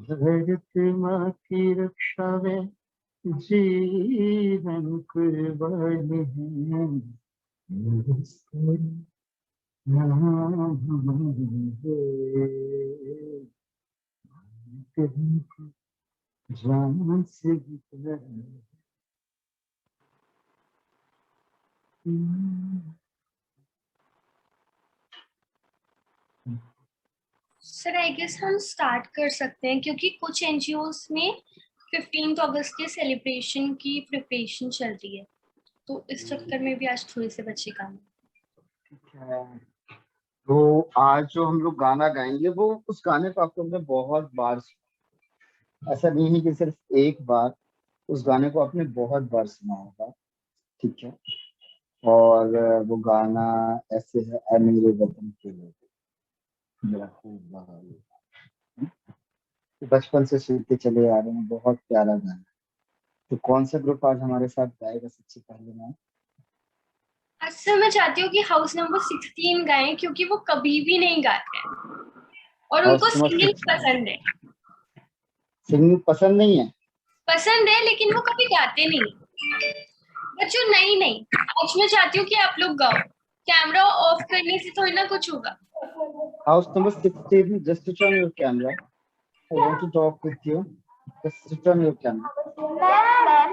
धरती माँ की रक्षा में जीवन कुर्बानी है, नाम जान से सर आई गेस हम स्टार्ट कर सकते हैं क्योंकि कुछ एनजीओज में 15 अगस्त के सेलिब्रेशन की प्रिपरेशन चल रही है, तो इस चक्कर में भी आज थोड़े से बच्चे काम। तो आज जो हम लोग गाना गाएंगे वो उस गाने को आपको हमने बहुत बार सुना, ऐसा नहीं है कि सिर्फ एक बार, उस गाने को आपने बहुत बार सुना होगा। ठीक है, और वो गाना ऐसे है, ऐ मेरे वतन के लोग मेरा खूब बहाल, बचपन से सुनते चले आ रहे हैं, बहुत प्यारा गाना। तो कौन सा ग्रुप आज हमारे साथ गाएगा सबसे पहले मैम? सर मैं चाहती हूँ कि हाउस नंबर 16 गाएं क्योंकि वो कभी भी नहीं गाते हैं और उनको सिंगिंग पसंद है। सिंगिंग पसंद नहीं है? पसंद है लेकिन वो कभी गाते नहीं। बच्चों नहीं, आज मैं चाहती हूँ कि आप लोग गाओ, कैमरा ऑफ करने से थोड़ी ना कुछ होगा। House number 16, just switch on your camera. I want to talk with you. Just switch on your camera. Ma'am.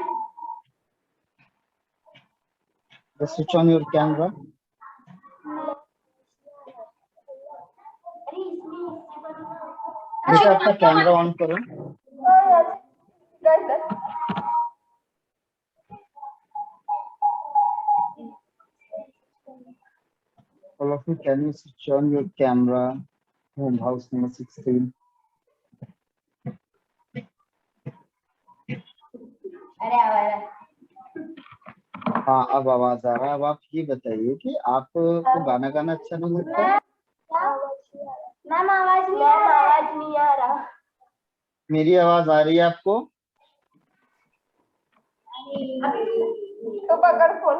Just switch on your camera. बेटा आपका कैमरा ऑन करो। All of you, can you switch on your camera? Home house number 16. हाँ, अब आवाज आ रहा है। अब आप ये बताइए कि आपको गाना गाना अच्छा नहीं लगता? मैम आवाज नहीं आ रहा। मेरी आवाज आ रही है आपको? तो पकड़ फोन।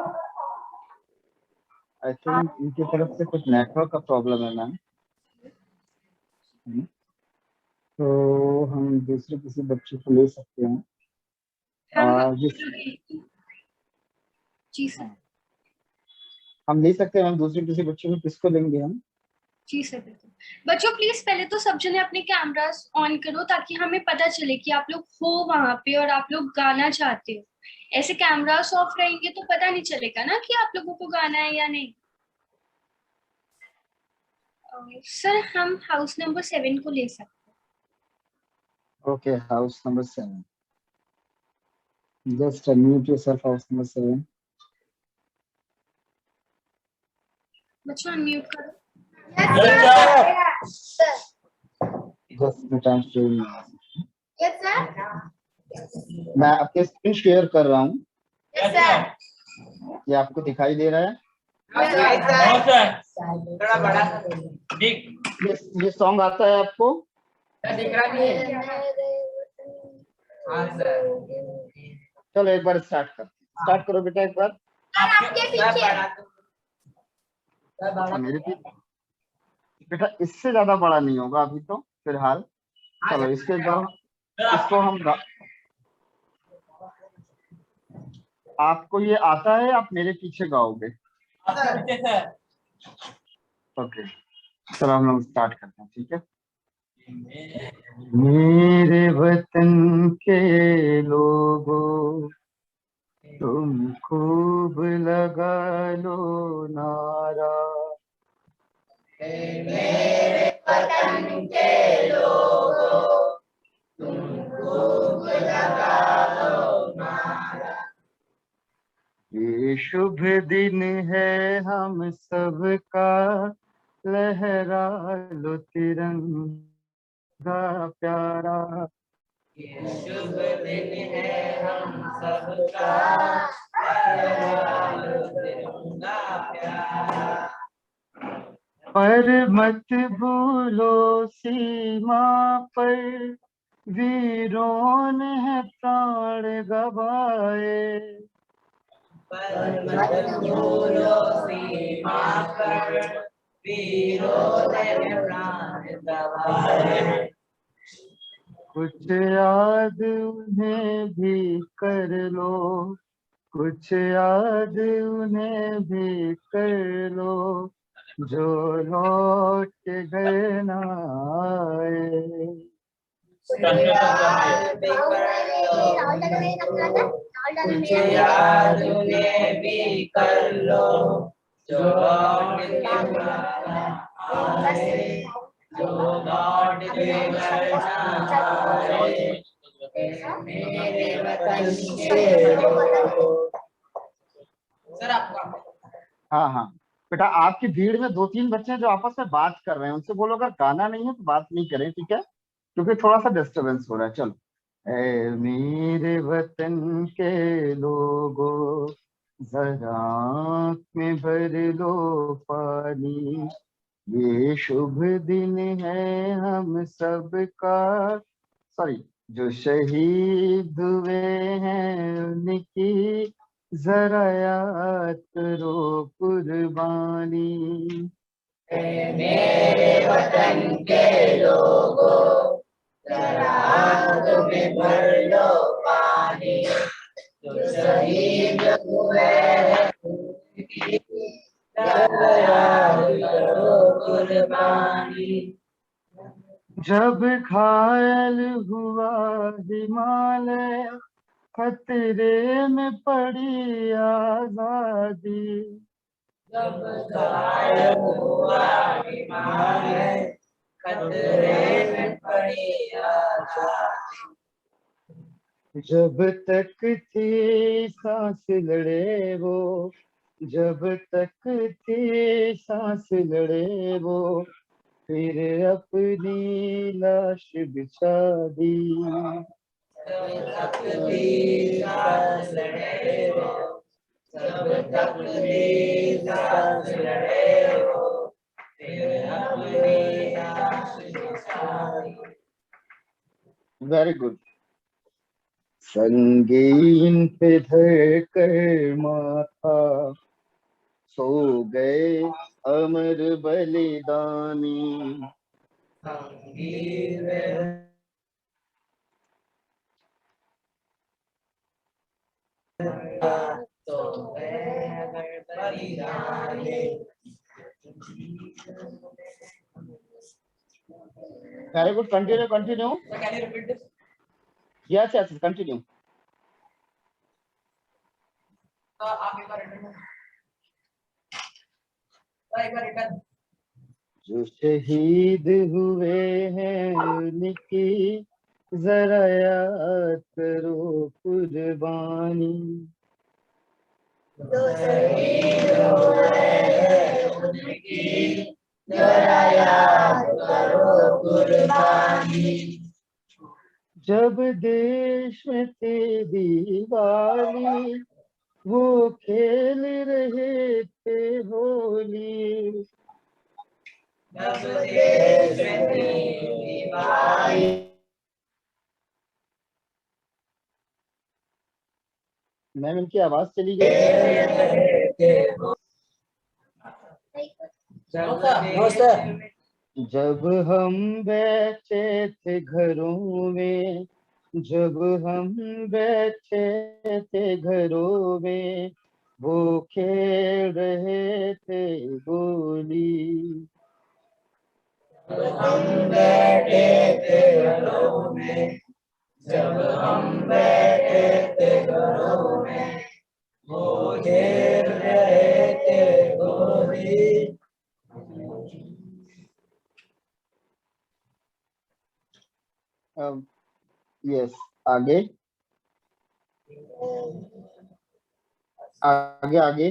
आई थिंक इनकी तरफ से कुछ नेटवर्क का प्रॉब्लम है मैम। तो हम दूसरे किसी बच्चे को ले सकते हैं। जी सर। हम ले सकते हैं मैम, दूसरे किसी बच्चे को किसको लेंगे हम? जी सर बिल्कुल। बच्चों प्लीज पहले तो सब जने अपने कैमरास ऑन करो ताकि हमें पता चले कि आप लोग हो वहां पे और आप लोग गाना चाहते हो। ऐसे कैमरास ऑफ रहेंगे तो पता नहीं चलेगा ना कि आप लोगों को गाना है या नहीं। सर हम हाउस नंबर 7 को ले सकते हैं। Okay, house number 7। Just unmute yourself, house number 7। बच्चों अनम्यूट करो। Just the time sharing. Yes sir. मैं आपके स्क्रीन शेयर कर रहा हूँ। Yes sir. ये आपको दिखाई दे रहा है? थोड़ा बड़ा ये सॉन्ग आता है आपको? दिख रहा नहीं है? हाँ सर। चलो एक बार स्टार्ट करो बेटा एक बार। आपके पीछे। मेरे पीछे बेटा, इससे ज्यादा बड़ा नहीं होगा अभी तो फिलहाल। चलो इसके बाद इसको हम आपको ये आता है, आप मेरे पीछे गाओगे? ओके, चलो हम लोग स्टार्ट करते हैं। ठीक है। मेरे वतन के लोगों तुम खूब लगा लो नारा, मेरे वतन के लोगों तुम खूब लगा लो नारा। ये शुभ दिन है हम सबका, लहरा लो तिरंगा प्यारा। ये शुभ दिन है हम सबका, लहरा लो तिरंगा प्यारा। पर मत भूलो सीमा पर वीरों ने प्राण गवाए, पर मत भूलो सीमा पर वीरों ने प्राण गवाए। कुछ याद उन्हें भी कर लो, कुछ याद उन्हें भी कर लो, जो लौट के घर न आए। कुछ याद उन्हें भी कर लो, जो लौट के आए, जो लौट के घर न आए, मेरे वतन के लोगों। सर आपका। हाँ हाँ बेटा, आपकी भीड़ में 2-3 बच्चे हैं जो आपस में बात कर रहे हैं, उनसे बोलो अगर गाना नहीं है तो बात नहीं करें, ठीक है, क्योंकि थोड़ा सा डिस्टरबेंस हो रहा है। चलो। ऐ मेरे वतन के लोगों, जरा आँख में भर लो पानी, ये शुभ दिन है हम सबका, सॉरी, जो शहीद हुए हैं उनकी जरा याद करो कुर्बानी। मेरे वतन के लोगों, जरा आँख में भर लो पानी, जो शहीद हुए हैं उनकी जरा याद करो कुर्बानी। जब घायल हुआ हिमालय, खतरे में पड़ी आजादी, जब घायल हुआ हिमालय, खतरे में पड़ी आजादी, जब तक थी सांस लड़े वो, जब तक थी सांस लड़े वो, फिर अपनी लाश बिछा दी। जब तक थी सांस लड़े वो, जब तक थी सांस लड़े वो, फिर अपनी लाश बिछा दी। Very good. संगीन पे धर कर माथा, सो गए अमर बलिदानी। संगीत में तो अगर बलिदानी। Very good, continue continue. So can you repeat this? Yes yes, continue. तो आप एक बार रिटर्न। तो एक बार रिटर्न। जो शहीद हुए हैं उनकी जरा याद करो कुर्बानी। तो शहीद हुए हैं उनकी जरा याद करो कुर्बानी। जब देश में थी दिवाली, वो खेल रहे थे होली। जब देश में थी दिवाली, मैम इनकी आवाज चली गई। जब हम बैठे थे घरों में, जब हम बैठे थे घरों में, वो खेल रहे थे गोली। हम बैठे थे घरों में, जब हम बैठे थे घरों में, वो खेल रहे थे गोली। यस, आगे आगे आगे।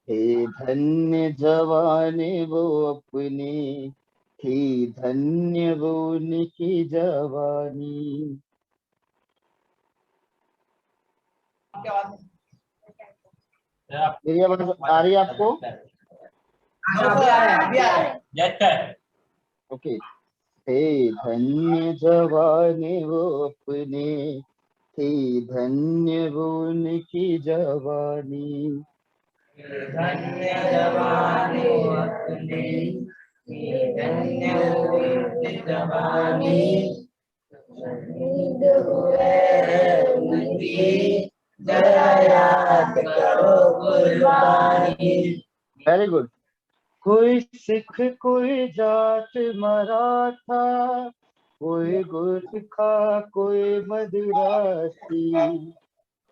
हे धन्य जवान वो अपनी, थी धन्य वो उनकी जवानी। मेरी आवाज आ रही है आपको? ओके। हे धन्य जवान वो अपने, थी धन्य वो उनकी जवानी। धन्य जवान वो अपने, धन्य हुई जवानी, शहीद हुए उनकी, जरा याद करो कुर्बानी। Very good. कोई सिख कोई जाट मराठा, कोई गोरखा कोई मदिरासी,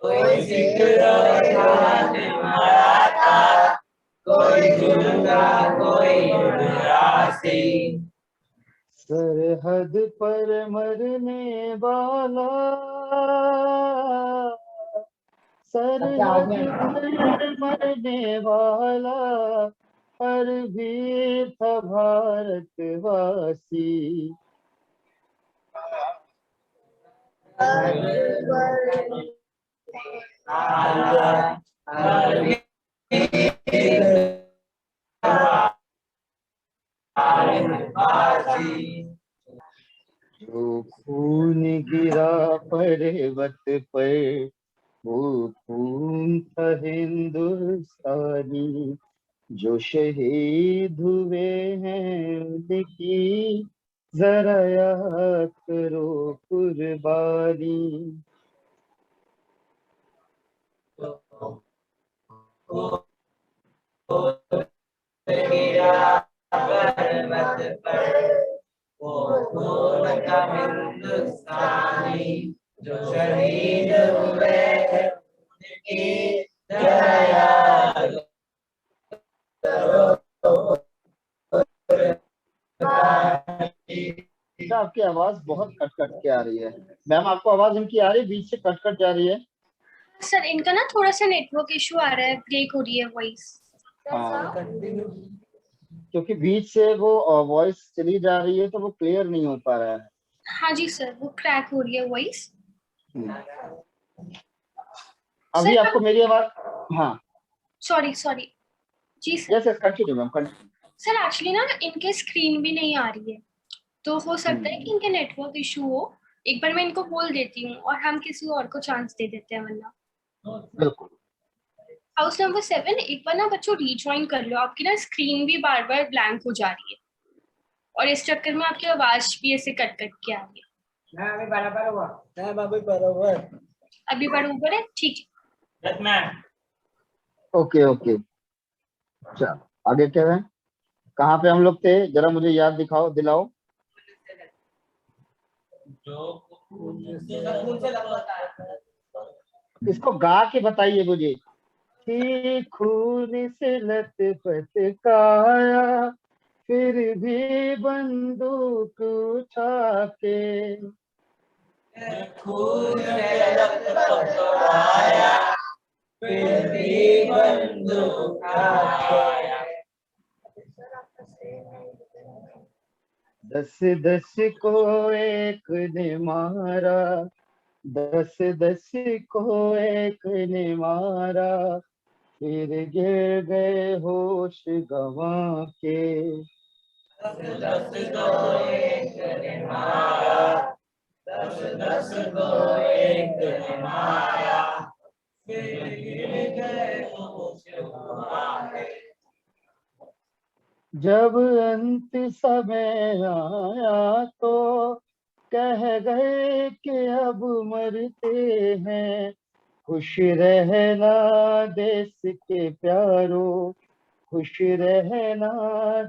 कोई सिख कोई जाट मराठा, कोई जुर्गा कोई मद्रासी, सरहद पर मरने वाला, सरहद पर मरने वाला, हर वीर था भारतवासी। जो खून गिरा पर्वत पर, वो खून था हिंदुस्तानी, जो शहीद हुए हैं उनकी, जरा याद करो कुर्बानी। पर्वत पर वो खून का हिंदुस्तानी, जो शहीद हुए उनकी, जरा याद करो। आपकी आवाज बहुत कट कट के आ रही है मैम। आपको आवाज इनकी आ रही है, बीच से कट कट जा रही है। सर इनका ना थोड़ा सा नेटवर्क इशू आ रहा है, ब्रेक हो रही है वॉइस। हाँ, क्योंकि बीच से वो वॉइस चली जा रही है तो वो क्लियर नहीं हो पा रहा है। हाँ जी सर, वो क्रैक हो रही है वॉइस। अभी सर आपको मेरी आवाज? हाँ सॉरी जी sir. Yes yes, continue ma'am, continue. Sir actually ना इनके स्क्रीन भी नहीं आ रही है, तो हो सकता है कि इनके नेटवर्क इशू हो। एक बार मैं इनको बोल देती हूँ और हम किसी और को चांस दे देते हैं, वरना। बिल्कुल। हाउस नंबर 7, एक बार ना बच्चों रीजॉइन कर लो, आपकी ना स्क्रीन भी बार बार ब्लैंक हो जा रही है और इस चक्कर में आपकी आवाज भी ऐसे कट कट के आ रही है। अभी बराबर हुआ, अभी बराबर, अभी बराबर है, ठीक है। ओके ओके, चलो आगे क्या है? कहाँ पे हम लोग थे, जरा मुझे याद दिलाओ। इसको गा के बताइए मुझे। कि खून से लथपथ काया, फिर भी बंदूक उठा के, खून से लथपथ आया, फिर भी बंदूक आया। 10-10 को एक ने मारा, 10-10 को एक ने मारा, फिर गिर गए होश गंवा के। 10-10 को एक ने मारा, 10-10 को एक ने मारा, फिर गिर गए होश गंवा के। जब अंत समय आया तो कह गए कि अब मरते हैं, खुश रहना देश के प्यारो, खुश रहना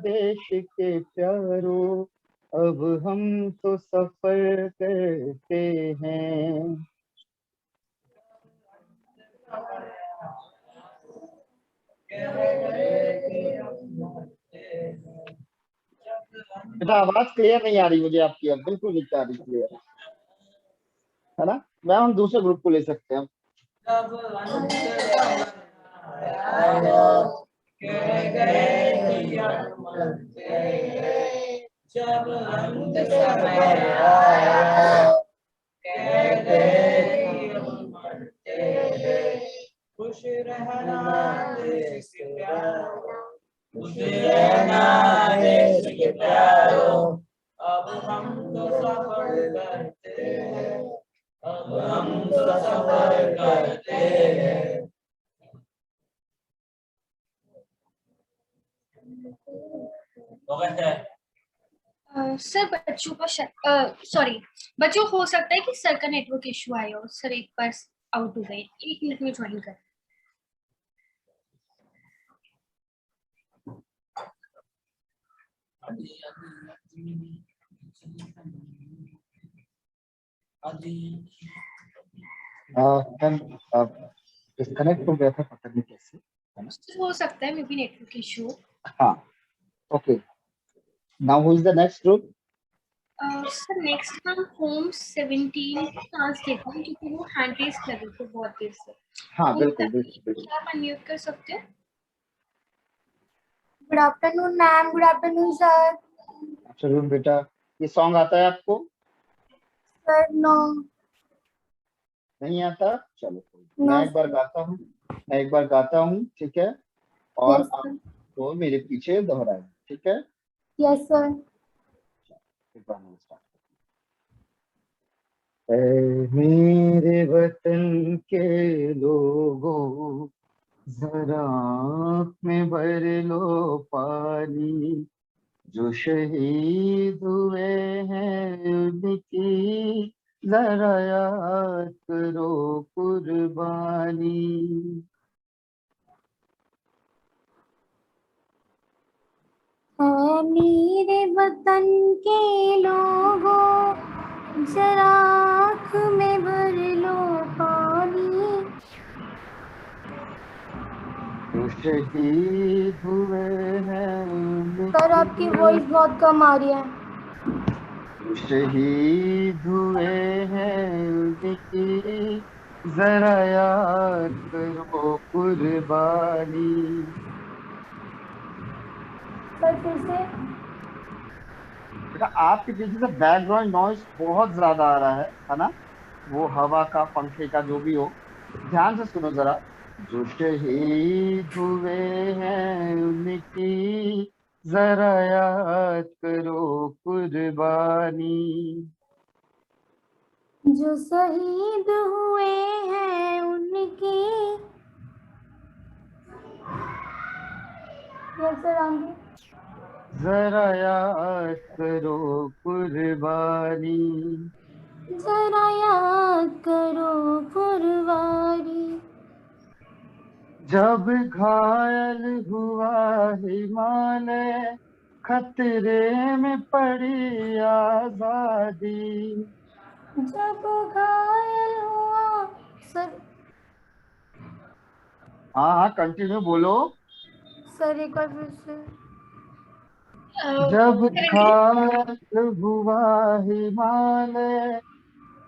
देश के प्यारो, अब हम तो सफर करते हैं। बेटा आवाज क्लियर नहीं आ रही मुझे आपकी, अब बिल्कुल नहीं आ रही क्लियर, है ना मैम? हम दूसरे ग्रुप को ले सकते हैं। जब अंत समय आया, कह गए कि हम मरते हैं, खुश रहना देश के प्यारो, खुश रहना देश के प्यारो, अब हम तो सफर करते हैं, अब हम तो सफर करते हैं। तो कैसे है? सर बच्चों को सॉरी बच्चों हो सकता है कि सर का नेटवर्क इशू आया हो। सर एक बार आउट हो गए, 1 मिनट में ज्वाइन कर। डिस्कनेक्ट हो गया था, पता नहीं कैसे, है ना? हो सकता है मे बी नेटवर्क इशू। हाँ, okay. Now who is the next group? Sir next हम होम 17 चांस देते हैं क्योंकि वो हैंड रेस कर रहे थे बहुत देर से। हाँ बिल्कुल बिल्कुल बिल्कुल। क्या आप अनम्यूट कर सकते हैं? Good afternoon ma'am, good afternoon sir. Afternoon बेटा, ये सॉन्ग आता है आपको? Sir no. नहीं आता? चलो No, मैं एक बार गाता हूँ, मैं एक बार गाता हूँ, ठीक है? और Yes, sir. आपको मेरे पीछे दोहराए, ठीक है? Yes, sir. एक बार मैं स्टार्ट। ऐ मेरे वतन के लोगों, जरा आँख में भर लो पानी, जो शहीद हुए हैं उनकी जरा याद करो कुर्बानी। ऐ मेरे वतन के लोगों, जरा आँख में भर लो पानी। जो शहीद हुए हैं सर आपकी वॉइस बहुत कम आ रही है। जो शहीद हुए हैं उनकी जरा याद करो कुर्बानी। सर फिर से। बेटा आपके पीछे से बैकग्राउंड नॉइस बहुत ज्यादा आ रहा है ना? वो हवा का, पंखे का, जो भी हो, ध्यान से सुनो जरा। जो शहीद हुए हैं उनकी जरा याद करो कुर्बानी। जो शहीद हुए हैं उनकी। यस सर आगे। जरा याद करो कुर्बानी। जरा याद करो कुर्बानी। जब घायल हुआ हिमालय, खतरे में पड़ी आजादी। जब घायल हुआ। सर हाँ कंटिन्यू बोलो। सर एक बार फिर से। जब घायल हुआ हिमालय,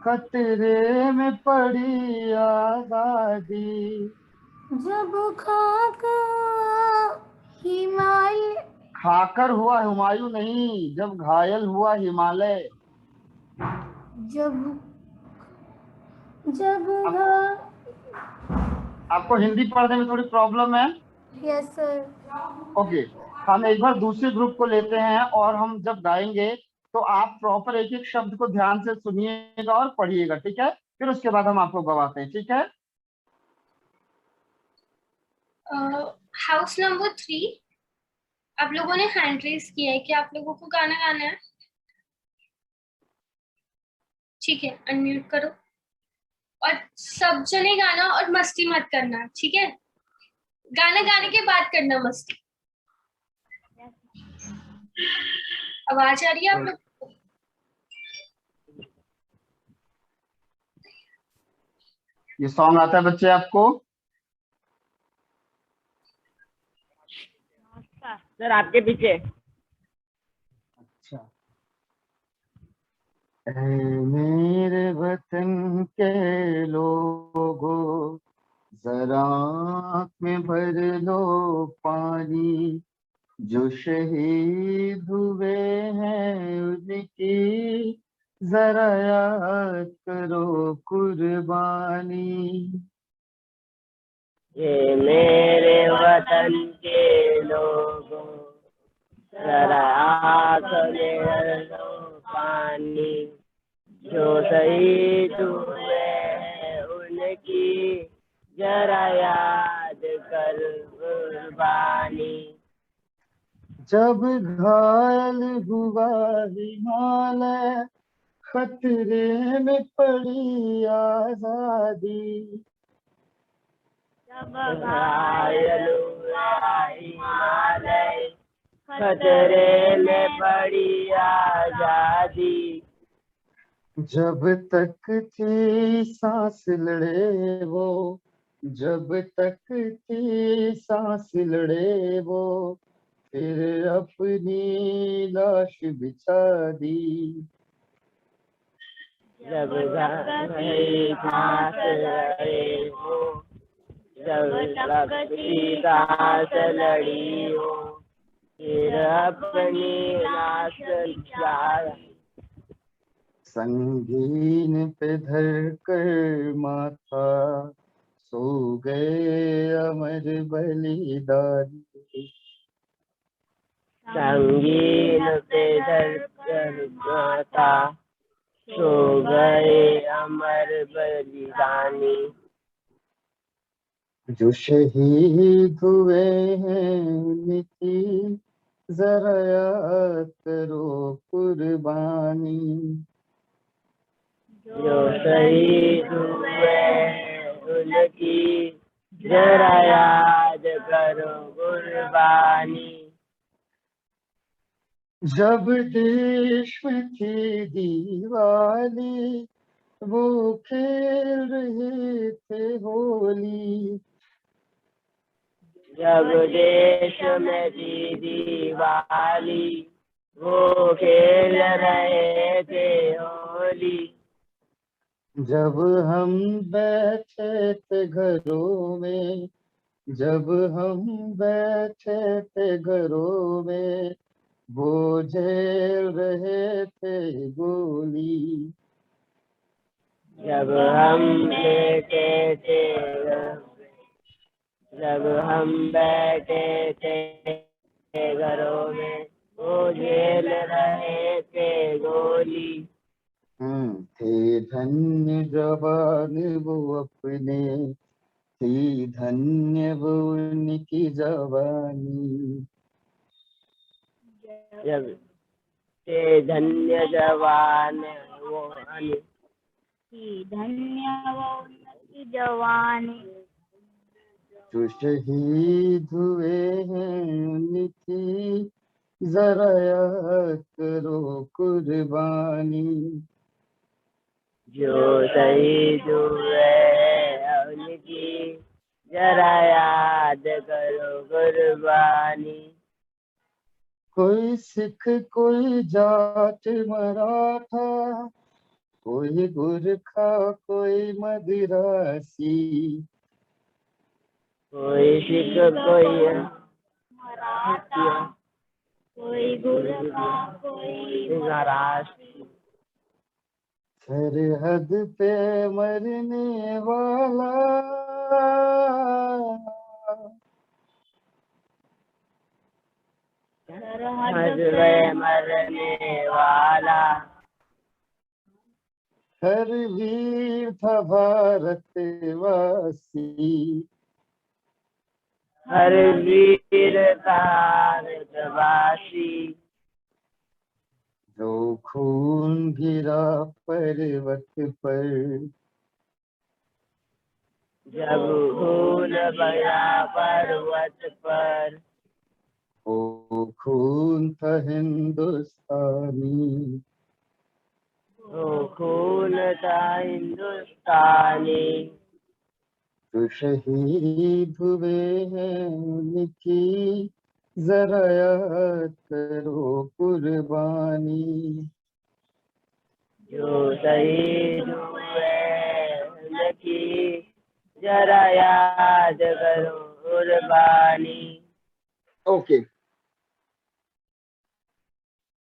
खतरे में पड़ी आजादी। जब खाक हुआ हिमालय। खाकर हुआ हुमायूं नहीं, जब घायल हुआ हिमालय। जब जब आपको हिंदी पढ़ने में थोड़ी प्रॉब्लम है? Yes sir. ओके, हम एक बार दूसरे ग्रुप को लेते हैं और हम जब गाएंगे तो आप प्रॉपर एक एक शब्द को ध्यान से सुनिएगा और पढ़िएगा, ठीक है? फिर उसके बाद हम आपको गवाते हैं, ठीक है? हाउस नंबर 3 आप लोगों ने हैंड रेस किया है कि आप लोगों को गाना गाना है? ठीक है, अनम्यूट करो और सब जने गाना और मस्ती मत करना, ठीक है? गाना गाने के बाद करना मस्ती। आवाज आ रही है आप लोग को? ये सॉन्ग आता है बच्चे आपको? सर आपके पीछे। अच्छा। ऐ मेरे वतन के लोगों, जरा आँख में भर लो पानी, जो शहीद हुए हैं उनकी जरा याद करो कुर्बानी। ये मेरे वतन के लोगों, जरा आँख में भर लो पानी, जो शहीद हुए हैं उनकी जरा याद कर कुर्बानी। जब घायल हुआ हिमालय, खतरे में पड़ी आजादी। जब घायल हुआ हिमालय, खतरे में पड़ी आजादी। जब तक थी सांस लड़े वो, जब तक थी सांस लड़े वो, फिर अपनी लाश बिछा दी। जब गई सांस लड़े हो, जब तक की सांस लड़ी हो, फिर अपनी लाश बिछा। संगीन पे धर कर माथा, सो गए अमर बलिदानी। संगीन पे धर कर माथा, सो गए अमर बलिदानी। जो शहीद हुए हैं उनकी जरा याद करो कुर्बानी। जो शहीद हुए उनकी जरा याद करो कुर्बानी। जब देश में थी दिवाली, वो खेल रहे थे होली। जब देश में थी दिवाली, वो खेल रहे थे होली। जब हम बैठे थे घरों में, जब हम बैठे थे घरों में, वो झेल रहे थे गोली। जब हम बैठे थे, जब हम बैठे थे घरों में, वो झेल रहे थे गोली। थे धन्य जवान वो अपने, थी धन्य वो उनकी जवानी। जब थे धन्य जवान वो धन्य वो उनकी जवानी। जो शहीद हुए हैं उनकी जरा याद करो कुर्बानी। जो शहीद हुए उनकी जरा याद करो कुर्बानी। कोई सिख कोई जाट मराठा, कोई गुरखा कोई मदिरासी। कोई सिख कोई मराठा, कोई गुरखा कोई मराठी। सरहद पे मरने वाला, सरहद पे मरने वाला, हर वीर था भारतवासी। हर वीर भारतवासी। जो खून गिरा पर्वत पर, जब खून बया पर्वत पर, वो खून था हिंदुस्तानी। वो खून था हिंदुस्तानी। जो शहीद हुए हैं उनकी जरा याद करो कुर्बानी। जो शहीद हुए उनकी जरा याद करो कुर्बानी। ओके,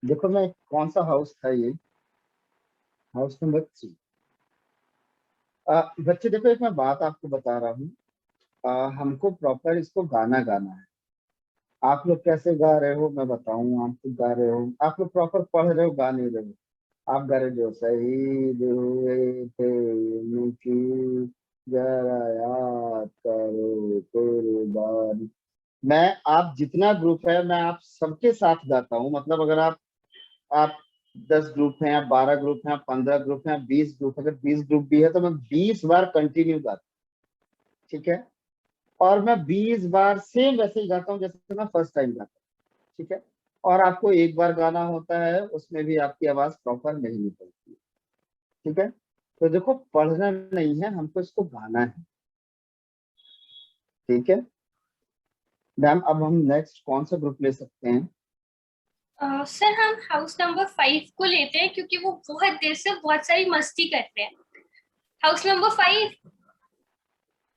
देखो मैं कौन सा हाउस था ये, हाउस नंबर 3। बच्चे देखो, एक मैं बात आपको बता रहा हूँ। हमको प्रॉपर इसको गाना गाना है। आप लोग कैसे गा रहे हो मैं बताऊं, आप लोग गा रहे हो, आप लोग प्रॉपर पढ़ रहे हो गा नहीं रहे हो। आप गा रहे हो शहीद हुए थे उनकी जरा याद करो कुर्बानी। मैं आप जितना ग्रुप है मैं आप सबके साथ गाता हूँ। मतलब अगर आप 10 ग्रुप हैं, आप 12 ग्रुप हैं, आप 15 ग्रुप हैं, आप 20 ग्रुप, अगर 20 ग्रुप भी है तो मैं 20 बार कंटिन्यू गाता हूँ, ठीक है। और मैं 20 बार सेम वैसे ही गाता हूँ जैसे मैं फर्स्ट टाइम गाता हूँ, ठीक है। और आपको एक बार गाना होता है, उसमें भी आपकी आवाज प्रॉपर नहीं निकलती है, ठीक है। तो देखो पढ़ना नहीं है हमको, इसको गाना है, ठीक है। मैम अब हम नेक्स्ट कौन सा ग्रुप ले सकते हैं? सर हम हाउस नंबर 5 को लेते हैं क्योंकि वो बहुत देर से बहुत सारी मस्ती कर रहे हैं। हाउस नंबर 5,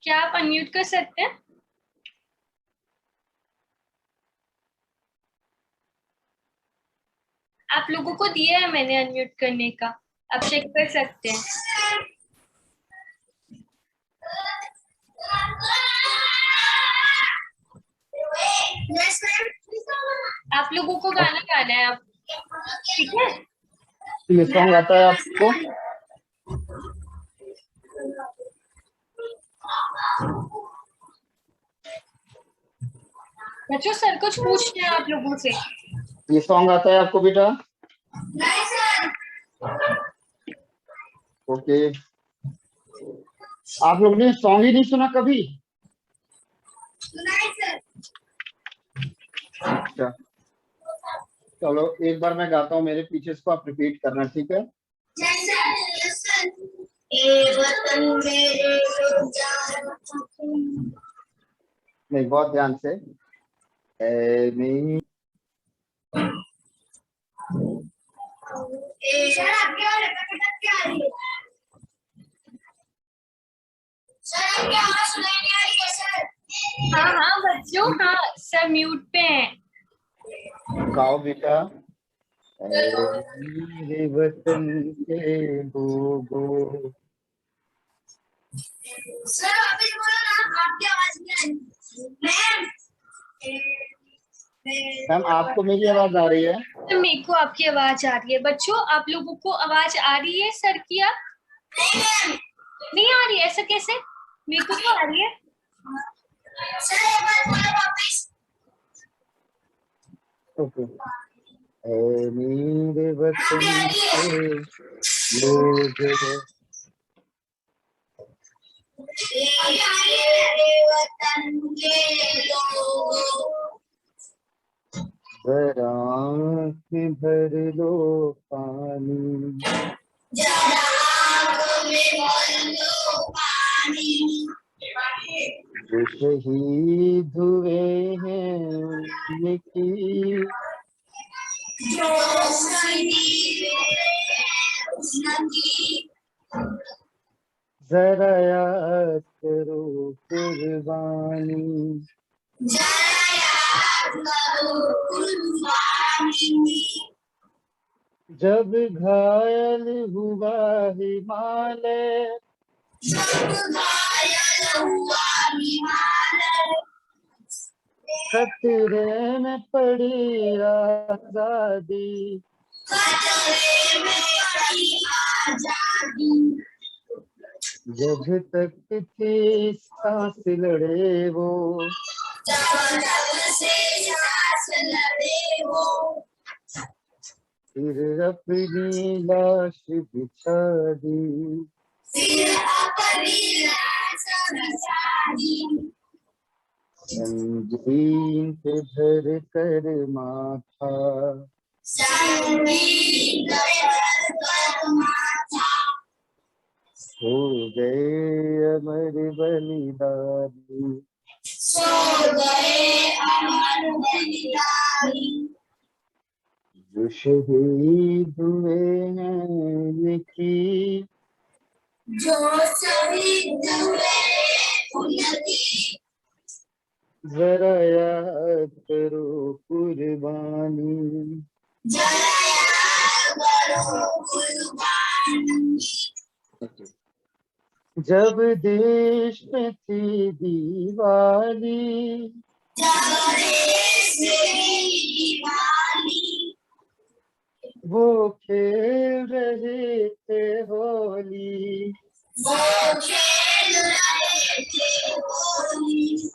क्या आप अनम्यूट कर सकते हैं? आप लोगों को दिया है मैंने अनम्यूट करने का, आप चेक कर सकते हैं। आप लोगों को गाना गाना है अब, ठीक है। ये सॉन्ग आता है आपको? बच्चों सर कुछ पूछते हैं आप लोगों से। ये सॉन्ग आता है आपको बेटा? ओके। आप लोग ने सॉन्ग ही नहीं सुना कभी? अच्छा चलो एक बार मैं गाता हूँ मेरे पीछे, इसको आप रिपीट करना, ठीक है। नहीं बहुत ध्यान से। ए नहीं हाँ हाँ बच्चों, हाँ सर म्यूट पे हैं। गाओ बेटा। ए मेरे वतन के लोगों। सर वापस बोलो ना, आपकी आवाज नहीं आ रही। मैम आपको मेरी आवाज आ रही है? तो मेरे को आपकी आवाज आ रही है। बच्चों आप लोगों को आवाज आ रही है सर की? आप नहीं आ रही है, ऐसा कैसे? मेरे को तो आ रही है। सर एक बार बोलो वापस। ओके। ए मेरे वतन के लोगों। वतन के लोगों, जरा आँख भर लो पानी, जरा आँखों में भर लो पानी। जो शहीद हुए हैं उनकी, जो शहीद हुए जरा याद करो कुर्बानी। जरा याद करो कुर्बानी। जब घायल हुआ हिमालय, जब घायल हुआ हिमालय, खतरे में पड़ी आजादी, खतरे में पड़ी आजादी। जब तक थी सांस लड़े वो, जब तक से सांस लड़े वो, फिर अपनी लाश बिछा दी, फिर अपनी लाश बिछा दी। संगीन पे धर कर माथा, संगीन पे धर कर माथा, हो गए अमर बलिदानी, सो गए अमर बलिदानी। जो शहीद हुए हैं उनकी, जो शहीद हुए उनकी, जरा याद करो कुर्बानी। जरा याद करो कुर्बानी। जब देश में थी दिवाली, जब देश में दिवाली, वो खेल रहे थे होली, वो खेल रहे थे होली।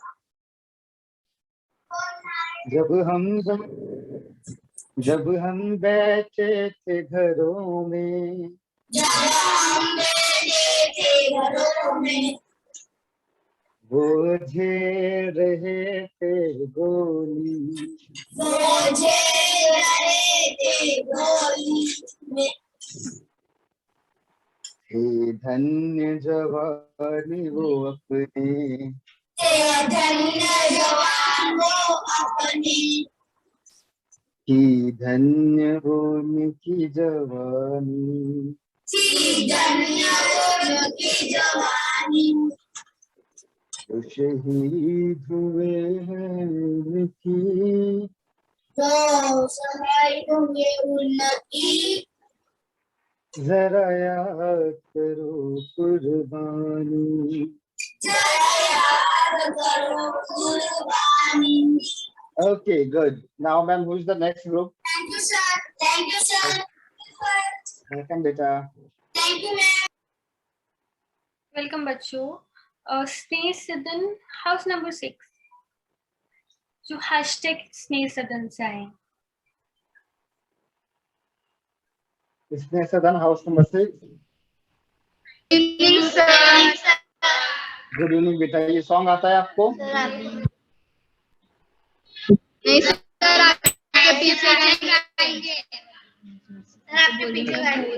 जब हम बैठे थे घरों में, वो झेल रहे थे गोली, हे धन्य जवानी वो अपने, कि धन्य हो उनकी जवानी। जो शहीद हुए हैं उनकी, जरा याद करो कुर्बानी। Okay, good. Now, ma'am, who is the next group? Thank you, sir. Thank you, sir. Welcome, beta. Thank you, ma'am. Welcome बच्चों। स्नेह सदन हाउस नंबर 6 जो हैशटैग स्नेह सदन से आए। इसमें सदन हाउस नंबर 6। गुड इवनिंग बेटा। ये सॉन्ग आता है आपको? नहीं सर, आपके पीछे गाएंगे। आपके पीछे गाएंगे।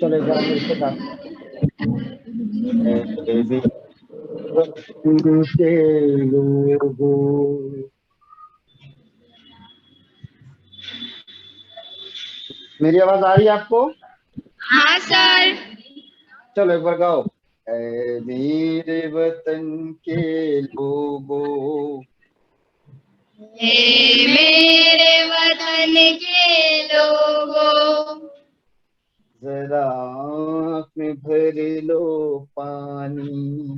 चले जाओ मेरे से बात। के लोगों, मेरी आवाज आ रही है आपको? हाँ सर। चलो एक बार गाओ। ऐ मेरे वतन के लोगों, मेरे वतन के लोगों, जरा आँख में भर लो पानी,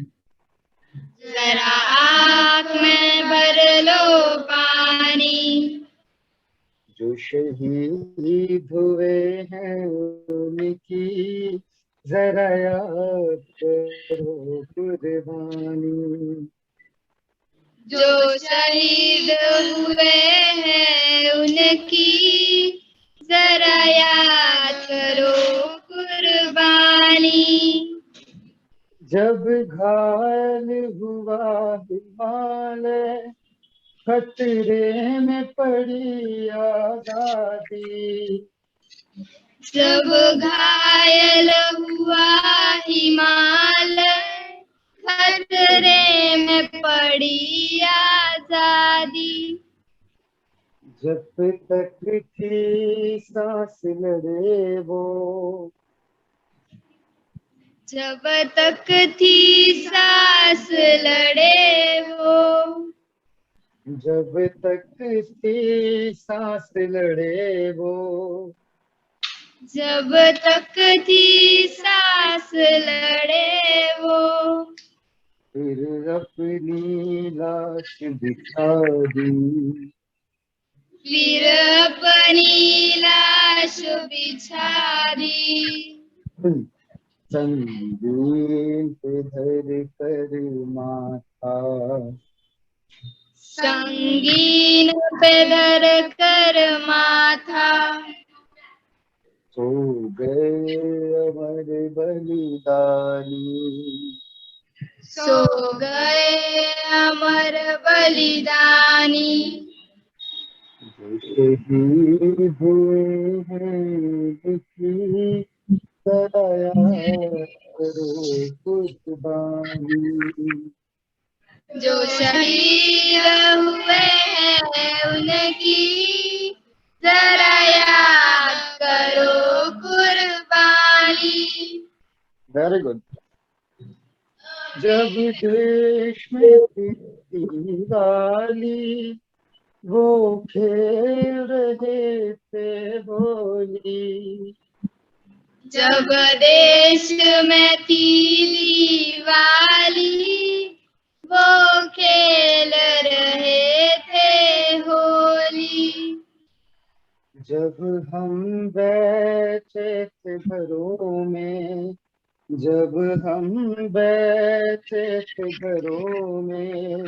जरा आँख में भर लो पानी। जो शहीद हुए हैं उनकी, जरा याद करो कुर्बानी। जो शहीद हुए हैं उनकी, जरा याद करो कुर्बानी। जब घायल हुआ हिमालय, खतरे में पड़ी आजादी, जब घायल हुआ हिमालय, खतरे में पड़ी आजादी। जब तक थी सांस लड़े वो, जब तक थी सांस लड़े वो, जब तक थी सांस लड़े वो, जब तक थी सांस लड़े वो, फिर अपनी लाश बिछा दी, फिर अपनी लाश बिछा दी। संगीन पे धर कर माथा, संगीन पे धर कर माथा, सो गए अमर बलिदानी, सो गए अमर बलिदानी। जो शहीद हुए हैं दुखी, जरा याद करो कुर्बानी। जो शहीद हुए हैं उनकी, जरा याद करो कुर्बानी। Very good. जब देश में थी दिवाली, वो खेल रहे थे होली, जब देश में थी दिवाली, वो खेल रहे थे होली। जब हम बैठे थे घरों में, जब हम बैठे थे घरों में,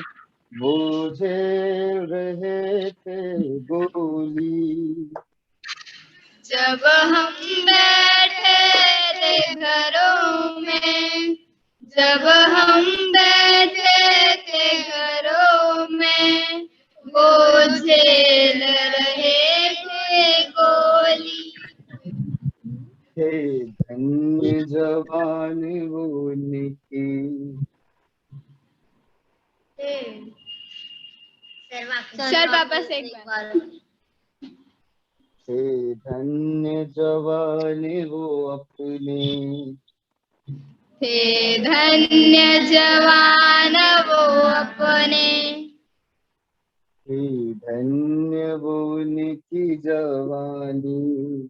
वो झेल रहे थे गोली। जब हम बैठे थे घरों में, जब हम बैठे थे घरों में, वो झेल रहे थे गोली। हे धन्य जवान उनकी। सर वापस एक बार। हे धन्य जवान वो अपने, थे धन्य जवान वो अपने, हे धन्य वो उनकी जवानी।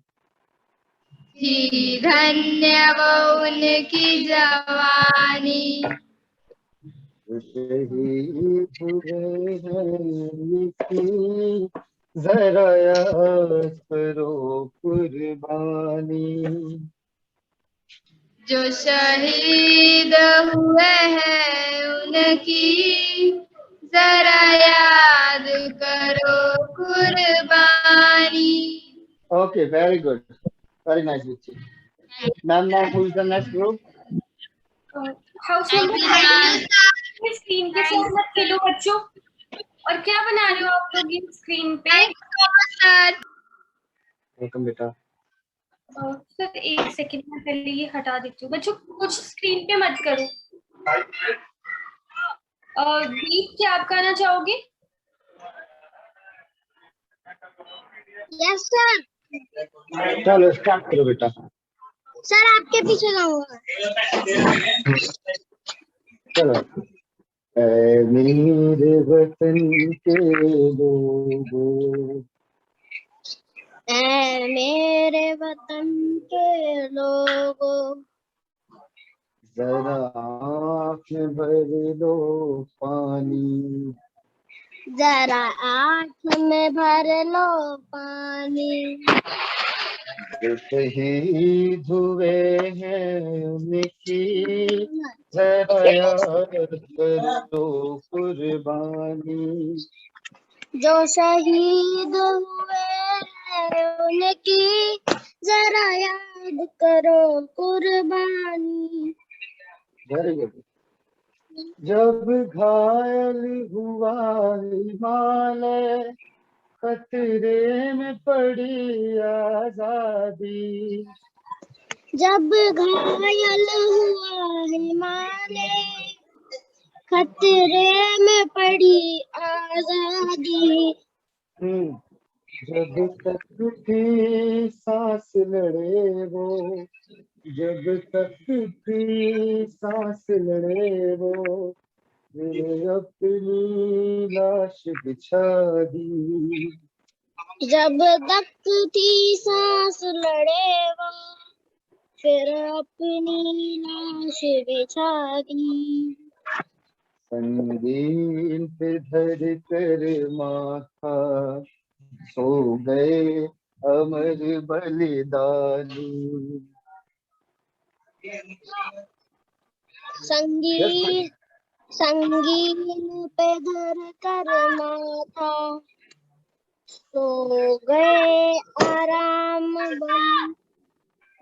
थी धन्य वो उनकी जवानी। जो शहीद हुए हैं उनकी जरा याद करो कुर्बानी। जो शहीद हुए हैं उनकी जरा याद करो कुर्बानी। Okay, very good. Very nice, Vichi. Ma'am, now who is the next group? House number screen के साथ मत खेलो बच्चों। और क्या बना रहे हो आप लोग ये स्क्रीन पे? सर वेलकम बेटा। सर एक सेकंड में पहले ये हटा देती हूँ। बच्चों कुछ स्क्रीन पे मत करो। गीत क्या आप गाना चाहोगे? Yes sir. चलो स्टार्ट करो बेटा। सर आपके पीछे गाऊंगा। चलो। ऐ मेरे वतन के लोगों, ऐ मेरे वतन के लोगों, जरा आँख भर लो पानी। जरा आँख में भर लो पानी। जो शहीद हुए हैं उनकी जरा याद करो कुर्बानी। जो शहीद हुए हैं उनकी जरा याद करो कुर्बानी। Very good. जब घायल हुआ हिमालय, खतरे में पड़ी आजादी। जब घायल हुआ हिमालय, खतरे में पड़ी आजादी। जब तक थी सांस लड़े वो, जब तक थी सांस लड़े वो, मैंने अपनी लाश बिछा दी। जब तक थी सांस लड़े वो, फिर अपनी लाश बिछा दी। संगीन पे धर कर माथा सो गए अमर बलिदानी। संगीन पे धर कर माथा सो गए आराम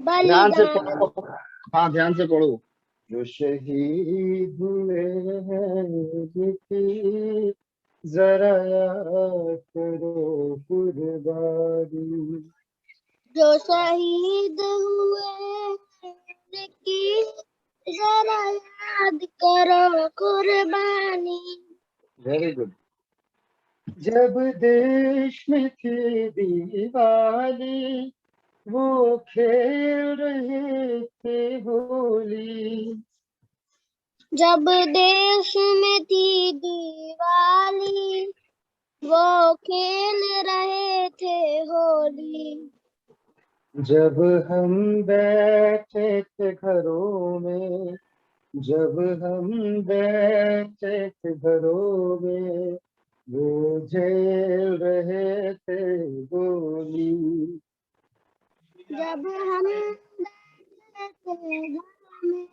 ध्यान से बलिदान। पढ़ो। हाँ ध्यान से पढ़ो। जो शहीद हुए हैं उनकी जरा याद करो कुर्बानी। जो शहीद हुए हैं उनकी जरा याद करो कुर्बानी। Very good. जब देश में थी दिवाली, वो खेल रहे थे होली। जब देश में थी दिवाली, वो खेल रहे थे होली। जब हम बैठे थे घरों में, जब हम बैठे थे घरों में, वो झेल रहे थे गोली। जब हम बैठे थे घरों में,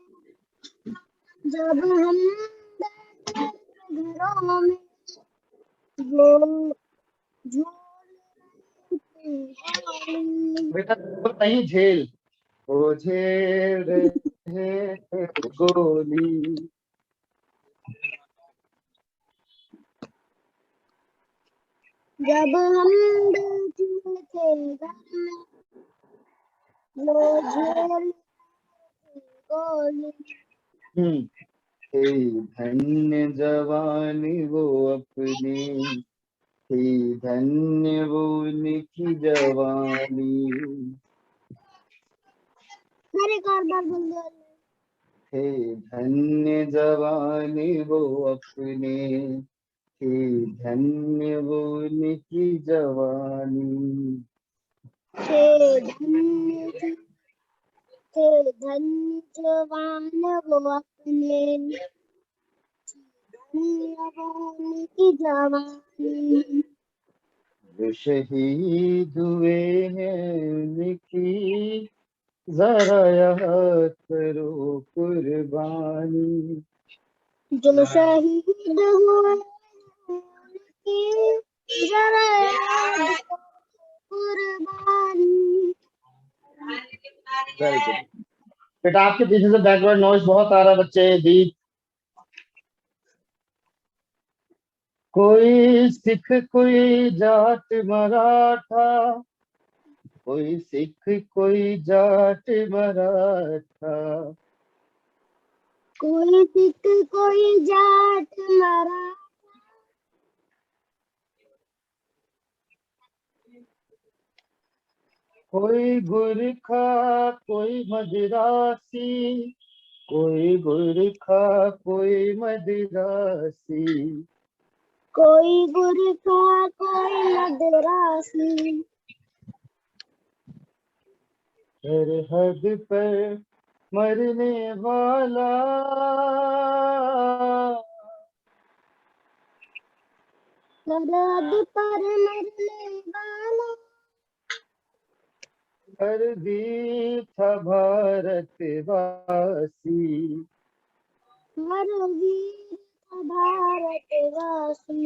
जब हम बैठे थे घरों में, वो झूल रही बेटा नहीं झेल, वो झेल रहे हैं गोली। जब हम दिल थे घर में वो झेल रही गोली। हे धन्य जवानी वो अपनी, हे धन्य वो उनकी जवानी। हर एक और बार बोल दो। हे धन्य जवानी वो अपने, हे धन्य वो उनकी जवानी। हे धन्य जवान वो अपने, धन्य वो उनकी जवानी। जो शहीद हुए हैं उनकी जरा याद करो कुर्बानी। जो शहीद हुए उनकी जरा याद करो कुर्बानी। Very good. बेटा आपके पीछे से बैकग्राउंड नॉइज बहुत आ रहा है बच्चे। दीप, कोई सिख कोई जाट मराठा, कोई सिख कोई जाट मराठा, कोई सिख कोई जाट मराठा, कोई गुरखा कोई मदिरासी, कोई गुरखा कोई मदिरासी, कोई गुरखा कोई मद्रासी। सरहद पर मरने वाला, सरहद पर मरने वाला, दर्दी था भारतवासी। हर वीर था भारतवासी।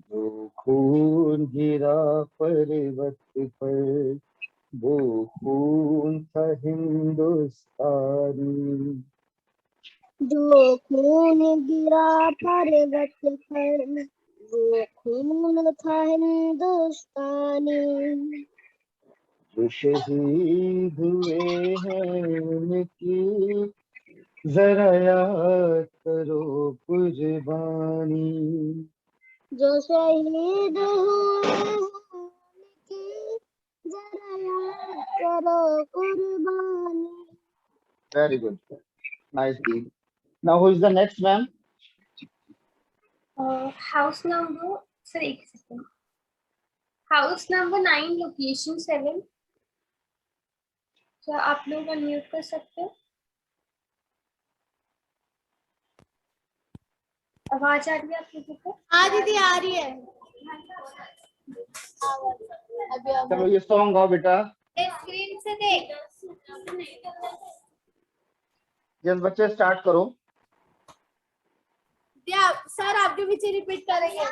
जो खून गिरा पर्वत पर, वो खून था हिंदुस्तानी। जो खून गिरा पर्वत पर वो खून था हिंदुस्तानी। जो शहीद हुए हैं उनकी जरा याद करो कुर्बानी। जो शहीद हुए हैं उनकी जरा याद करो कुर्बानी। Very good, nice deep. Now who is the next ma'am? House number sir एक सेकंड, हाउस नंबर 9 लोकेशन 7। क्या आप लोग अनम्यूट कर सकते हो? आवाज आ रही है आप लोगों को? हाँ दीदी आ रही है। चलो ये सॉन्ग गाओ बेटा। स्क्रीन से देख। यस बच्चे स्टार्ट करो। सर आपके पीछे रिपीट करेंगे।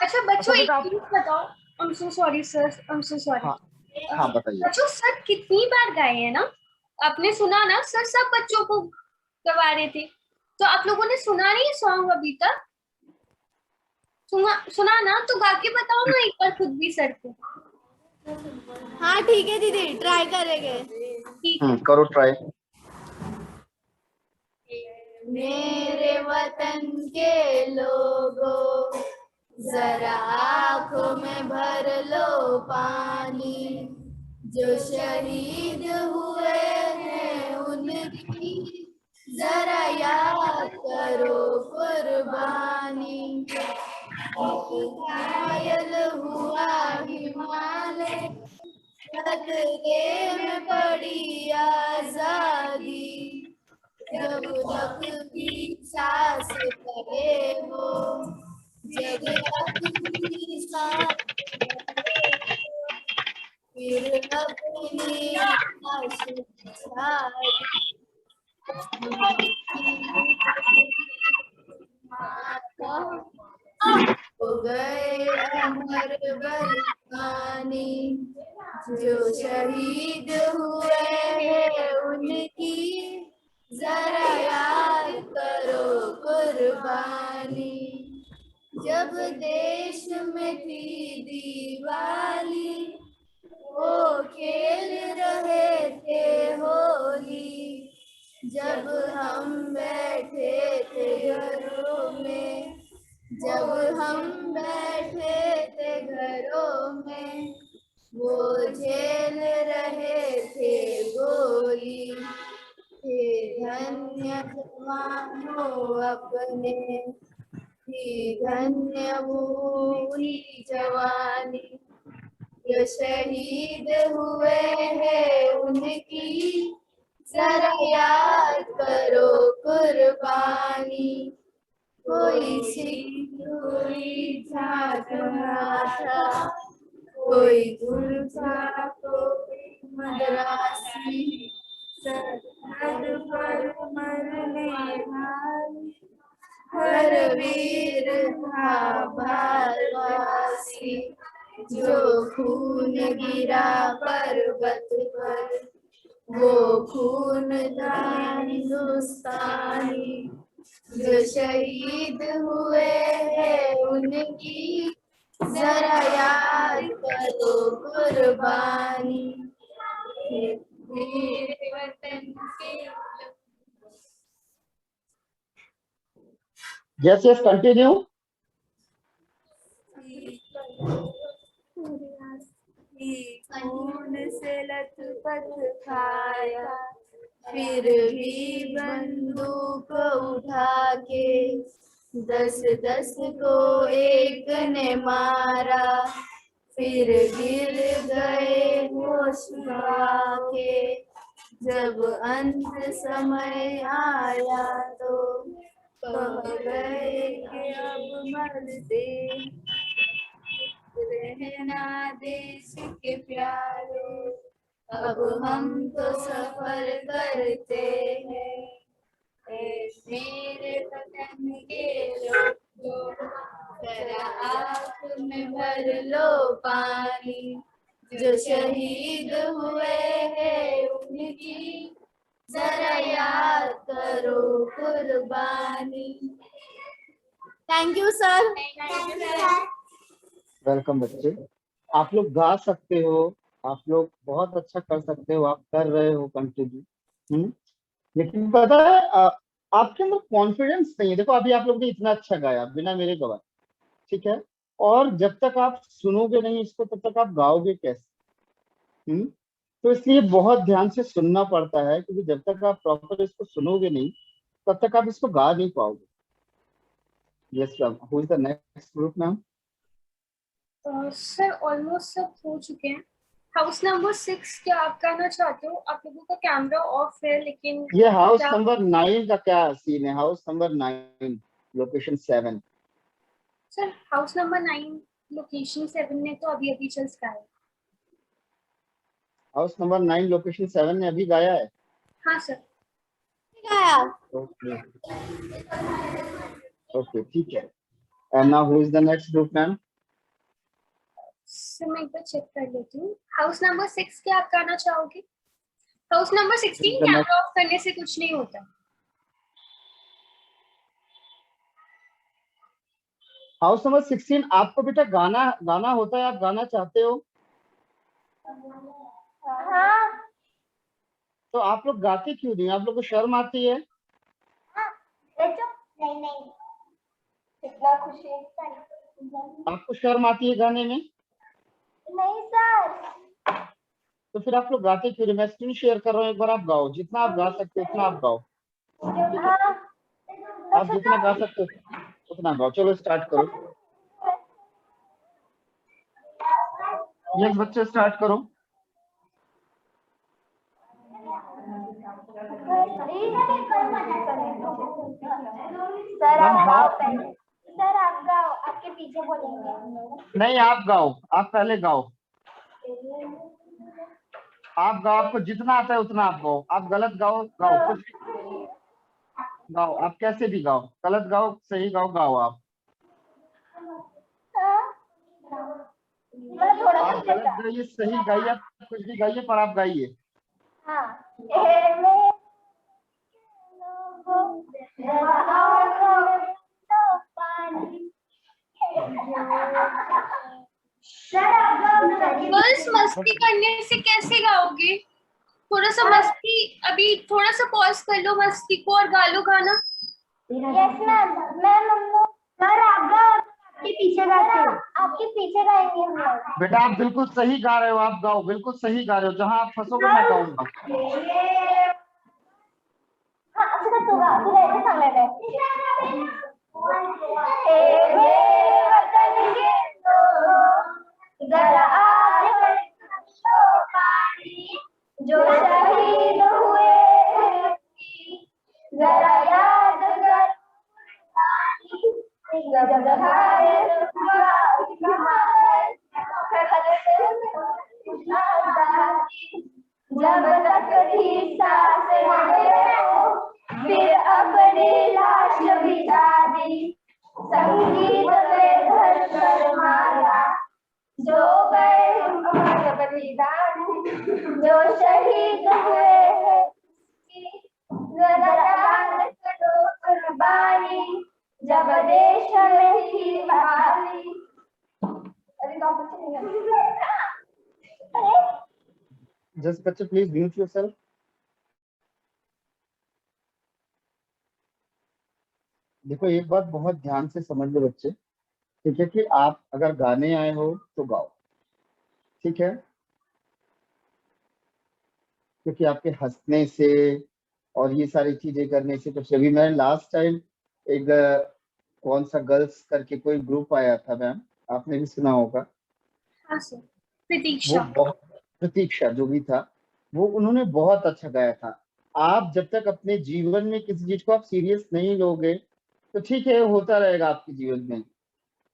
अच्छा बच्चों एक बेटा चीज बताओ, I am so sorry sir, I am so sorry. हाँ हाँ बताइए। बच्चों सर कितनी बार गाए हैं ना, आपने सुना ना सर, सब बच्चों को गवा रहे थे, तो आप लोगों ने सुना नहीं सॉन्ग अभी तक? सुना ना, तो गा के बताओ ना एक बार खुद भी सर को। हाँ ठीक है दीदी ट्राई करेंगे। ठीक है करो ट्राई। मेरे वतन के लोगों जरा आँखों में भर लो पानी, जो शहीद हुए हैं उनकी जरा याद करो कुर्बानी। घायल हुआ हिमालय, खतरे में पड़ी आजादी, जब तक भी सांस करे वो, जब तक भी सांस करे वो, फिर अपनी आस छाड़ी, हो गए अमर बलिदानी, जो शहीद हुए हैं उनकी जरा याद करो कुर्बानी। जब देश में थी दिवाली, वो खेल रहे थे होली। जब हम बैठे थे घरों में, जब हम बैठे थे घरों में, वो झेल रहे थे गोली। हे धन्य जवानों अपने, थी धन्य पूरी जवानी। जो शहीद हुए हैं उनकी जरा याद करो कुर्बानी। कोई सिख कोई जाट मराठा, कोई गुरखा कोई मद्रासी, सरहद पर मरने वाले हर वीर था भारतवासी। जो खून गिरा पर्वत पर, वो खून था हिंदुस्तानी। जो शहीद हुए हैं उनकी जरा याद करो कुर्बानी। मेरे वतन के Yes, yes, continue. खून से लथपथ खाया, फिर भी बंदूक उठा के 10-10 को एक ने मारा। फिर गिर गए होश गवा के, जब अंत समय आया तो कह गए कि अब मरते रहना देश के प्यारे। अब हम तो सफर करते हैं, ऐ मेरे वतन के लोगों, जरा आँख में भर लो पानी। जो शहीद हुए हैं उनकी जरा याद करो कुर्बानी। Thank you sir. वेलकम बच्चे। आप लोग गा सकते हो, आप लोग बहुत अच्छा कर सकते हो, आप कर रहे हो कंटिन्यू। लेकिन पता है आपके अंदर कॉन्फिडेंस नहीं है। देखो अभी आप लोग ने इतना अच्छा गाया बिना मेरे गवाह, ठीक है, और जब तक आप सुनोगे नहीं इसको तब तक आप गाओगे कैसे? तो इसलिए बहुत ध्यान से सुनना पड़ता है, क्योंकि जब तक आप प्रॉपर इसको सुनोगे नहीं तब तक आप इसको गा नहीं पाओगे। Yes ma'am, who is the next group ma'am? Sir almost सब हो चुके हैं। हाउस नंबर 6 क्या आप कहना चाहते हो? आप लोगों का कैमरा ऑफ है, लेकिन ये हाउस नंबर 9 का क्या सीन है? House number 9 location 7। Sir house number 9 location 7 ने तो अभी अभी जस्ट गाया। हाउस नंबर 9 लोकेशन 7 ने अभी गाया है। हाँ सर। गाया। ओके ओके, ठीक है। And now who is the next group ma'am? Sir मैं एक बार चेक कर लेती हूँ। हाउस नंबर 6 क्या आप गाना चाहोगे? हाउस नंबर 16 कैमरा ऑफ करने से कुछ नहीं होता। हाउस नंबर 16 आपको बेटा गाना होता है, आप गाना चाहते हो? हाँ। तो आप लोग गाते क्यों नहीं? आप लोग को शर्म आती है? नहीं नहीं, कितना खुशी। आपको शर्म आती है गाने में? नहीं सर। तो फिर आप लोग गाते क्यों नहीं? मैं स्क्रीन शेयर कर रहा हूँ, एक बार आप गाओ, जितना आप गा सकते हो उतना आप गाओ। हाँ। आप जितना गा सकते हो उतना गाओ। चलो स्टार्ट करो। यस बच्चे स्टार्ट करो। सर आप गाओ पहले। सर आप गाओ, आपके पीछे बोलेंगे। नहीं आप गाओ, आप पहले गाओ। आप गाओ, आपको जितना आता है उतना आप गाओ। आप गलत गाओ कुछ गाओ, आप कैसे भी गाओ, गलत गाओ सही गाओ, गाओ आप। मतलब थोड़ा सा आप गलत गाइए सही गाइए, आप कुछ भी गाइए पर आप गाइए। हाँ। ए मेरे लोगों, जरा आओ तो पानी। बस मस्ती करने से कैसे गाओगे? थोड़ा सा मस्ती, अभी थोड़ा सा पॉज कर लो मस्ती को और गा लो गाना। Yes ma'am. मैम हम लोग सर आप गाओ, आपके पीछे गाते हैं, आपके पीछे गाएंगे हम लोग। बेटा आप बिल्कुल सही गा रहे हो, आप गाओ, बिल्कुल सही गा रहे हो, जहां आप फंसोगे मैं गाऊंगा। हाँ अच्छा तू गा, तू ऐसे समय में वतन के लोग, जरा आज बरसो पानी, जो शहीद हुए हैं, जरा याद कर पानी, जब घायल हुआ हिमालय, जब तक थी सांसें हो, फिर अपनी लाश बिछा दी, संगीत में धर कर मारा, जो गए अमर बलिदान, जो शहीद हुए हैं, जरा याद करो कुर्बानी, जब देश में थी बहाली। अरे तो कुछ नहीं है। अरे जस्ट बच्चे प्लीज म्यूट योरसेल्फ। देखो एक बात बहुत ध्यान से समझ लो बच्चे, ठीक है, कि आप अगर गाने आए हो तो गाओ, ठीक है, क्योंकि आपके हंसने से और ये सारी चीजें करने से कुछ, अभी मैं लास्ट टाइम एक कौन सा गर्ल्स करके कोई ग्रुप आया था मैम, आपने भी सुना होगा, हाँ सर। वो प्रतीक्षा। बहुत, प्रतीक्षा जो भी था, वो उन्होंने बहुत अच्छा गाया था। आप जब तक अपने जीवन में किसी चीज को आप सीरियस नहीं लोगे तो ठीक है, होता रहेगा आपके जीवन में,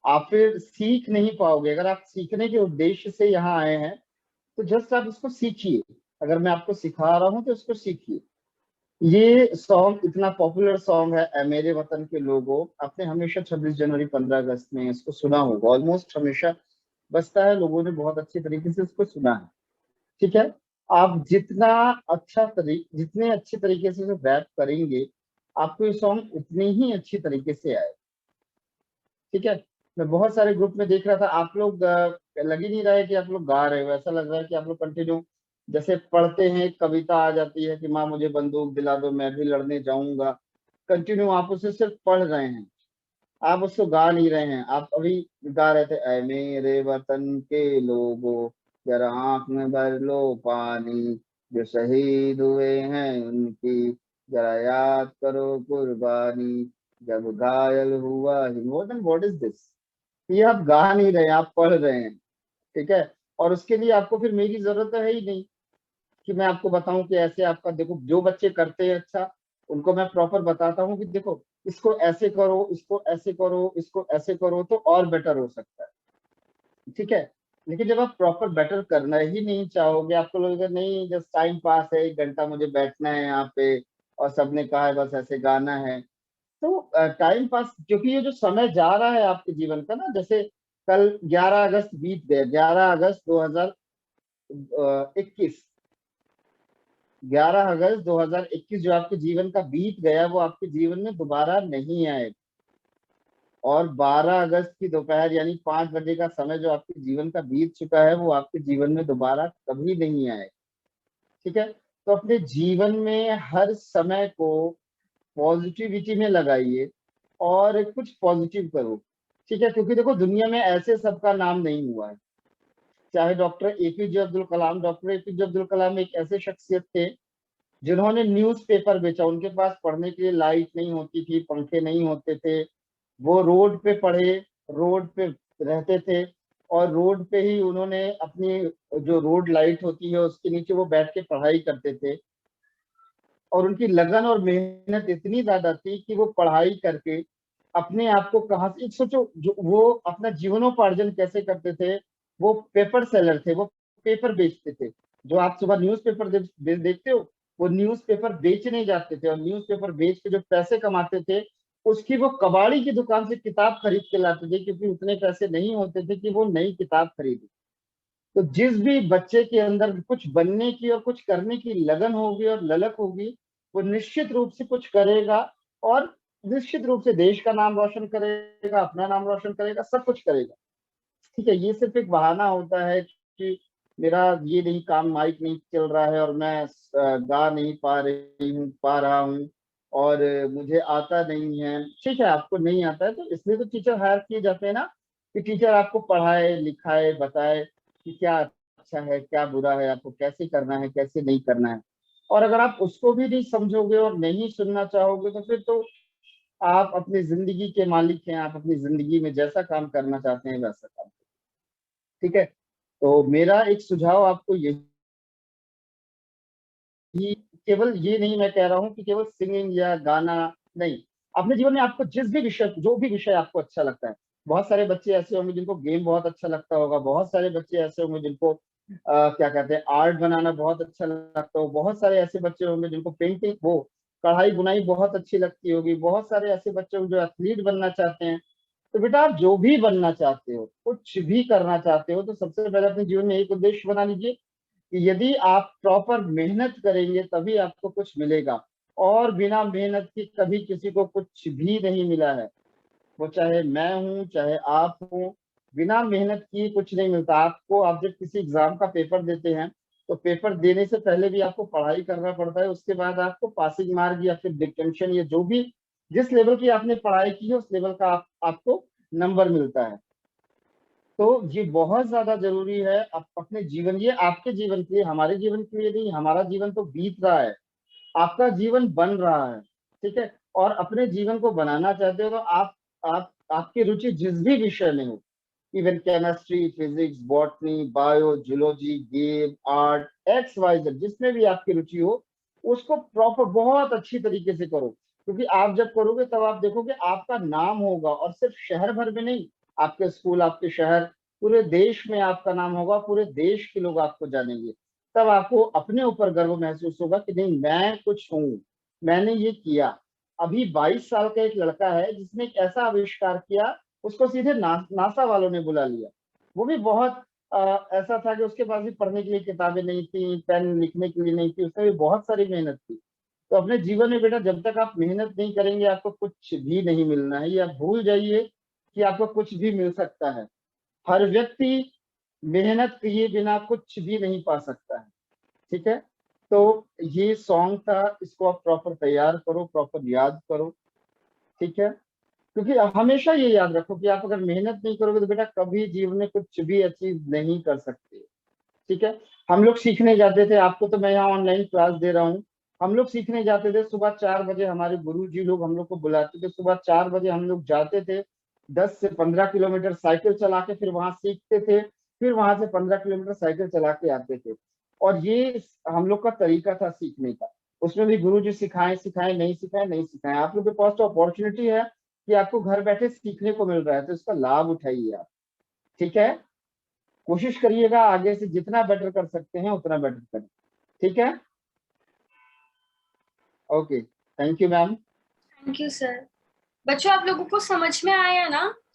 आप फिर सीख नहीं पाओगे। अगर आप सीखने के उद्देश्य से यहाँ आए हैं तो जस्ट आप इसको सीखिए, अगर मैं आपको सिखा रहा हूँ तो इसको सीखिए। ये सॉन्ग इतना पॉपुलर सॉन्ग है, ए मेरे वतन के लोगों, आपने हमेशा 26 जनवरी 15 अगस्त में इसको सुना होगा, ऑलमोस्ट हमेशा बजता है, लोगों ने बहुत अच्छे तरीके से इसको सुना है, ठीक है। आप जितने अच्छे तरीके से रैप करेंगे, आपको ये सॉन्ग उतनी ही अच्छी तरीके से आए, ठीक है। मैं बहुत सारे ग्रुप में देख रहा था, आप लोग लग ही नहीं रहा है कि आप लोग गा रहे हो, ऐसा लग रहा है कि आप लोग कंटिन्यू जैसे पढ़ते हैं, एक कविता आ जाती है कि माँ मुझे बंदूक दिला दो मैं भी लड़ने जाऊंगा, कंटिन्यू आप उसे सिर्फ पढ़ रहे हैं, आप उसको गा नहीं रहे हैं। आप अभी गा रहे थे, ऐ मेरे वतन के लोगों, जरा आंख में भर लो पानी, जो शहीद हुए हैं उनकी, जरा याद करो कुर्बानी, जब घायल हुआ हिमोटन, व्हाट इज दिस? ये आप गा नहीं रहे हैं, आप पढ़ रहे हैं, ठीक है। और उसके लिए आपको फिर मेरी जरूरत है ही नहीं कि मैं आपको बताऊं कि ऐसे आपका, देखो जो बच्चे करते हैं अच्छा, उनको मैं प्रॉपर बताता हूँ कि देखो इसको ऐसे करो, इसको ऐसे करो, इसको ऐसे करो तो और बेटर हो सकता है, ठीक है। लेकिन जब आप प्रॉपर बेटर करना ही नहीं चाहोगे, आपको लगेगा नहीं जस्ट टाइम पास है, 1 घंटा मुझे बैठना है यहाँ पे और सबने कहा है बस ऐसे गाना है, तो टाइम पास, क्योंकि ये जो समय जा रहा है आपके जीवन का ना, जैसे कल 11 अगस्त बीत गया, 11 अगस्त 2021, 11 अगस्त 2021 जो आपके जीवन का बीत गया वो आपके जीवन में दोबारा नहीं आएगा, और 12 अगस्त की दोपहर यानी 5 बजे का समय जो आपके जीवन का बीत चुका है वो आपके जीवन में दोबारा कभी नहीं आएगा, ठीक है। तो अपने जीवन में हर समय को पॉजिटिविटी में लगाइए और कुछ पॉजिटिव करो, ठीक है, क्योंकि देखो दुनिया में ऐसे सबका नाम नहीं हुआ है, चाहे doctor APJ Abdul Kalam, doctor APJ Abdul Kalam एक ऐसे शख्सियत थे जिन्होंने न्यूज़पेपर बेचा, उनके पास पढ़ने के लिए लाइट नहीं होती थी, पंखे नहीं होते थे, वो रोड पे पढ़े, रोड पे रहते थे, और रोड पे ही उन्होंने अपनी जो रोड लाइट होती है उसके नीचे वो बैठ के पढ़ाई करते थे, और उनकी लगन और मेहनत इतनी ज्यादा थी कि वो पढ़ाई करके अपने आप को कहाँ से, सोचो जो वो अपना जीवनोपार्जन कैसे करते थे, वो पेपर सेलर थे, वो पेपर बेचते थे, जो आप सुबह न्यूज़पेपर देखते हो वो न्यूज़पेपर बेचने जाते थे, और न्यूज़पेपर बेच के जो पैसे कमाते थे उसकी वो कबाड़ी की दुकान से किताब खरीद के लाते थे, क्योंकि उतने पैसे नहीं होते थे कि वो नई किताब खरीदे। तो जिस भी बच्चे के अंदर कुछ बनने की और कुछ करने की लगन होगी और ललक होगी, वो निश्चित रूप से कुछ करेगा, और निश्चित रूप से देश का नाम रोशन करेगा, अपना नाम रोशन करेगा, सब कुछ करेगा। ठीक है, ये सिर्फ एक बहाना होता है कि मेरा ये नहीं काम, माइक नहीं चल रहा है और मैं गा नहीं पा रहा हूँ, और मुझे आता नहीं है। ठीक है, आपको नहीं आता है तो इसलिए तो टीचर हायर किए जाते हैं ना, कि टीचर आपको पढ़ाए लिखाए बताए कि क्या अच्छा है क्या बुरा है, आपको कैसे करना है कैसे नहीं करना है। और अगर आप उसको भी नहीं समझोगे और नहीं सुनना चाहोगे तो फिर तो आप अपनी जिंदगी के मालिक हैं, आप अपनी जिंदगी में जैसा काम करना चाहते हैं वैसा काम करें। ठीक है, तो मेरा एक सुझाव आपको यही, केवल ये नहीं मैं कह रहा हूँ कि केवल सिंगिंग या गाना नहीं, अपने जीवन में आपको जिस भी विषय, जो भी विषय आपको अच्छा लगता है। बहुत सारे बच्चे ऐसे होंगे जिनको गेम बहुत अच्छा लगता होगा, बहुत सारे बच्चे ऐसे होंगे जिनको क्या कहते हैं, आर्ट बनाना बहुत अच्छा लगता हो, बहुत सारे ऐसे बच्चे होंगे जिनको पेंटिंग, वो कढ़ाई बुनाई बहुत अच्छी लगती होगी, बहुत सारे ऐसे बच्चे होंगे जो एथलीट बनना चाहते हैं। तो बेटा आप जो भी बनना चाहते हो, कुछ भी करना चाहते हो, तो सबसे पहले अपने जीवन में एक उद्देश्य बना लीजिए कि यदि आप प्रॉपर मेहनत करेंगे तभी आपको कुछ मिलेगा, और बिना मेहनत के कभी किसी को कुछ भी नहीं मिला है। वो चाहे मैं हूँ चाहे आप हो, बिना मेहनत किए कुछ नहीं मिलता आपको। आप जब किसी एग्जाम का पेपर देते हैं तो पेपर देने से पहले भी आपको पढ़ाई करना पड़ता है, उसके बाद आपको पासिंग मार्क या फिर डिक्टेंशन या जो भी जिस लेवल की आपने पढ़ाई की है उस लेवल का आपको नंबर मिलता है। तो ये बहुत ज्यादा जरूरी है अपने जीवन, ये आपके जीवन के लिए, हमारे जीवन के लिए नहीं। हमारा जीवन तो बीत रहा है, आपका जीवन बन रहा है। ठीक है, और अपने जीवन को बनाना चाहते हो तो आप आपकी रुचि जिस भी विषय में हो, even chemistry, physics, botany, bio, zoology, game, art, X Y Z, जिसमें भी आपकी रुचि हो उसको प्रॉपर बहुत अच्छी तरीके से करो। क्योंकि आप जब करोगे तब आप देखोगे आपका नाम होगा, और सिर्फ शहर भर में नहीं, आपके स्कूल, आपके शहर, पूरे देश में आपका नाम होगा, पूरे देश के लोग आपको जानेंगे। तब आपको अपने ऊपर गर्व महसूस होगा कि नहीं, मैं कुछ हूँ, मैंने ये किया। अभी 22 साल का एक लड़का है जिसने एक ऐसा आविष्कार किया, उसको सीधे नासा वालों ने बुला लिया। वो भी बहुत ऐसा था कि उसके पास भी पढ़ने के लिए किताबें नहीं थी, पेन लिखने के लिए नहीं थी, उसने भी बहुत सारी मेहनत की। तो अपने जीवन में बेटा जब तक आप मेहनत नहीं करेंगे आपको कुछ भी नहीं मिलना है। ये आप भूल जाइए कि आपको कुछ भी मिल सकता है। हर व्यक्ति मेहनत किए बिना कुछ भी नहीं पा सकता है। ठीक है, तो ये सॉन्ग था, इसको आप प्रॉपर तैयार करो, प्रॉपर याद करो। ठीक है, क्योंकि हमेशा ये याद रखो कि आप अगर मेहनत नहीं करोगे तो बेटा कभी जीवन में कुछ भी अचीव नहीं कर सकते। ठीक है, हम लोग सीखने जाते थे, आपको तो मैं यहाँ ऑनलाइन क्लास दे रहा हूँ। हम लोग सीखने जाते थे सुबह 4 बजे, हमारे गुरुजी लोग हम लोग को बुलाते थे, सुबह 4 बजे हम लोग जाते थे, 10 से 15 किलोमीटर साइकिल चला के फिर वहां सीखते थे, फिर वहां से 15 किलोमीटर साइकिल चला के आते थे। और ये हम लोग का तरीका था सीखने का। उसमें भी गुरुजी सिखाए सिखाए, नहीं सिखाए नहीं सिखाए। आप लोग के पास तो अपॉर्चुनिटी है कि आपको घर बैठे सीखने को मिल रहा है, तो इसका लाभ उठाइए आप। ठीक है, कोशिश करिएगा आगे से जितना बेटर कर सकते हैं उतना बेटर करें। ठीक है, okay, thank you ma'am. Thank you sir. बच्चों आप लोगों को समझ में आया ना?